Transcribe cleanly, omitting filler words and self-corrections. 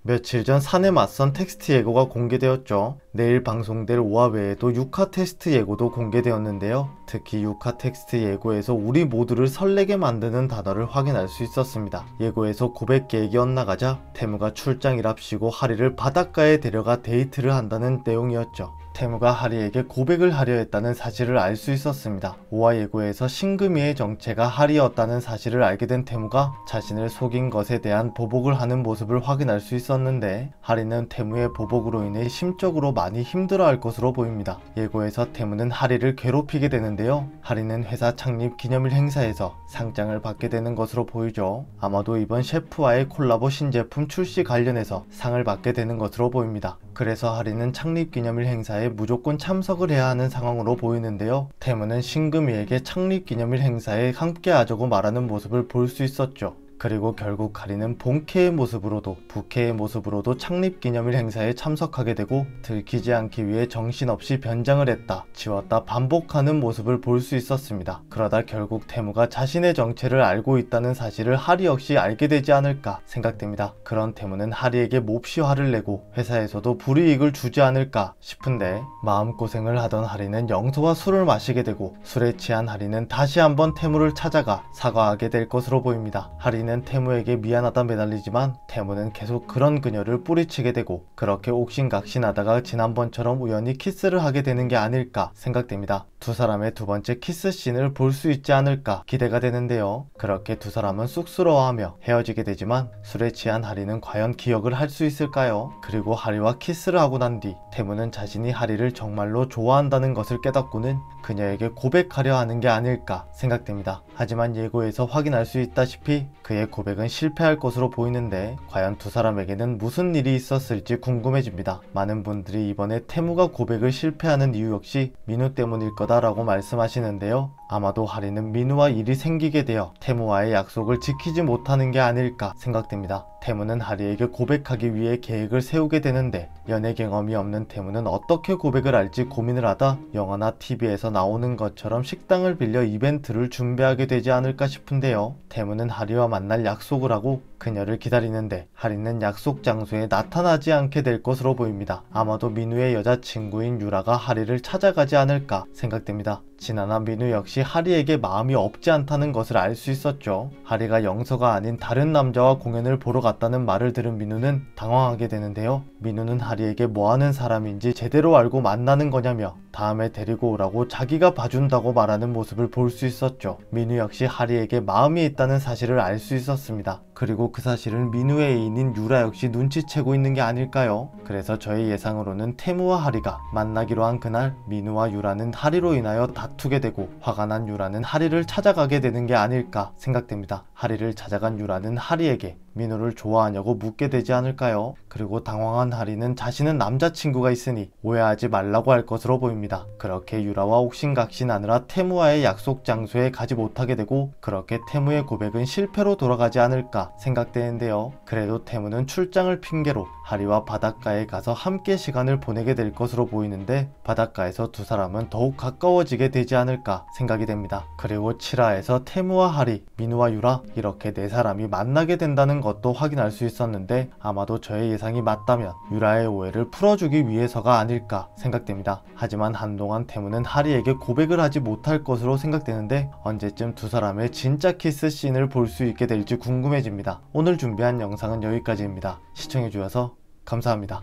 며칠 전 사내 맞선 텍스트 예고가 공개되었죠. 내일 방송될 5화 외에도 6화 텍스트 예고도 공개되었는데요. 특히 6화 텍스트 예고에서 우리 모두를 설레게 만드는 단어를 확인할 수 있었습니다. 예고에서 고백 계획이 엇나가자 태무가 출장이랍시고 하리를 바닷가에 데려가 데이트를 한다는 내용이었죠. 태무가 하리에게 고백을 하려 했다는 사실을 알 수 있었습니다. 5화 예고에서 신금이의 정체가 하리였다는 사실을 알게 된 태무가 자신을 속인 것에 대한 보복을 하는 모습을 확인할 수 있었는데, 하리는 태무의 보복으로 인해 심적으로 많이 힘들어할 것으로 보입니다. 예고에서 태무는 하리를 괴롭히게 되는데요. 하리는 회사 창립 기념일 행사에서 상장을 받게 되는 것으로 보이죠. 아마도 이번 셰프와의 콜라보 신제품 출시 관련해서 상을 받게 되는 것으로 보입니다. 그래서 하리는 창립 기념일 행사에 무조건 참석을 해야 하는 상황으로 보이는데요. 태무는 신금이에게 창립 기념일 행사에 함께하자고 말하는 모습을 볼 수 있었죠. 그리고 결국 하리는 본캐의 모습으로도 부캐의 모습으로도 창립기념일 행사에 참석하게 되고, 들키지 않기 위해 정신없이 변장을 했다 지웠다 반복하는 모습을 볼 수 있었습니다. 그러다 결국 태무가 자신의 정체를 알고 있다는 사실을 하리 역시 알게 되지 않을까 생각됩니다. 그런 태무는 하리에게 몹시 화를 내고 회사에서도 불이익을 주지 않을까 싶은데, 마음고생을 하던 하리는 영서와 술을 마시게 되고, 술에 취한 하리는 다시 한번 태무를 찾아가 사과하게 될 것으로 보입니다. 하리는 태무에게 미안하다 매달리지만 태무는 계속 그런 그녀를 뿌리치게 되고, 그렇게 옥신각신하다가 지난번처럼 우연히 키스를 하게 되는 게 아닐까 생각됩니다. 두 사람의 두 번째 키스 씬을 볼 수 있지 않을까 기대가 되는데요. 그렇게 두 사람은 쑥스러워하며 헤어지게 되지만 술에 취한 하리는 과연 기억을 할 수 있을까요? 그리고 하리와 키스를 하고 난 뒤 태무는 자신이 하리를 정말로 좋아한다는 것을 깨닫고는 그녀에게 고백하려 하는 게 아닐까 생각됩니다. 하지만 예고에서 확인할 수 있다시피 그의 고백은 실패할 것으로 보이는데, 과연 두 사람에게는 무슨 일이 있었을지 궁금해집니다. 많은 분들이 이번에 태무가 고백을 실패하는 이유 역시 민우 때문일 거다라고 말씀하시는데요. 아마도 하리는 민우와 일이 생기게 되어 태무와의 약속을 지키지 못하는 게 아닐까 생각됩니다. 태무는 하리에게 고백하기 위해 계획을 세우게 되는데, 연애 경험이 없는 태무는 어떻게 고백을 할지 고민을 하다 영화나 TV에서 나오는 것처럼 식당을 빌려 이벤트를 준비하게 되지 않을까 싶은데요. 태무는 하리와 만날 약속을 하고 그녀를 기다리는데, 하리는 약속 장소에 나타나지 않게 될 것으로 보입니다. 아마도 민우의 여자친구인 유라가 하리를 찾아가지 않을까 생각됩니다. 진아나 민우 역시 하리에게 마음이 없지 않다는 것을 알 수 있었죠. 하리가 영서가 아닌 다른 남자와 공연을 보러 갔다는 말을 들은 민우는 당황하게 되는데요. 민우는 하리에게 뭐하는 사람인지 제대로 알고 만나는 거냐며 다음에 데리고 오라고 자기가 봐준다고 말하는 모습을 볼 수 있었죠. 민우 역시 하리에게 마음이 있다는 사실을 알 수 있었습니다. 그리고 그 사실은 민우의 애인인 유라 역시 눈치채고 있는 게 아닐까요? 그래서 저의 예상으로는 태무와 하리가 만나기로 한 그날 민우와 유라는 하리로 인하여 다투게 되고, 화가 난 유라는 하리를 찾아가게 되는 게 아닐까 생각됩니다. 하리를 찾아간 유라는 하리에게 민우를 좋아하냐고 묻게 되지 않을까요? 그리고 당황한 하리는 자신은 남자친구가 있으니 오해하지 말라고 할 것으로 보입니다. 그렇게 유라와 옥신각신하느라 태무와의 약속 장소에 가지 못하게 되고, 그렇게 태무의 고백은 실패로 돌아가지 않을까 생각되는데요. 그래도 태무는 출장을 핑계로 하리와 바닷가에 가서 함께 시간을 보내게 될 것으로 보이는데, 바닷가에서 두 사람은 더욱 가까워지게 되지 않을까 생각이 됩니다. 그리고 7화에서 태무와 하리, 민우와 유라 이렇게 네 사람이 만나게 된다는 것도 확인할 수 있었는데, 아마도 저의 예상이 맞다면 유라의 오해를 풀어주기 위해서가 아닐까 생각됩니다. 하지만 한동안 태무는 하리에게 고백을 하지 못할 것으로 생각되는데, 언제쯤 두 사람의 진짜 키스 씬을 볼 수 있게 될지 궁금해집니다. 오늘 준비한 영상은 여기까지입니다. 시청해주셔서 감사합니다.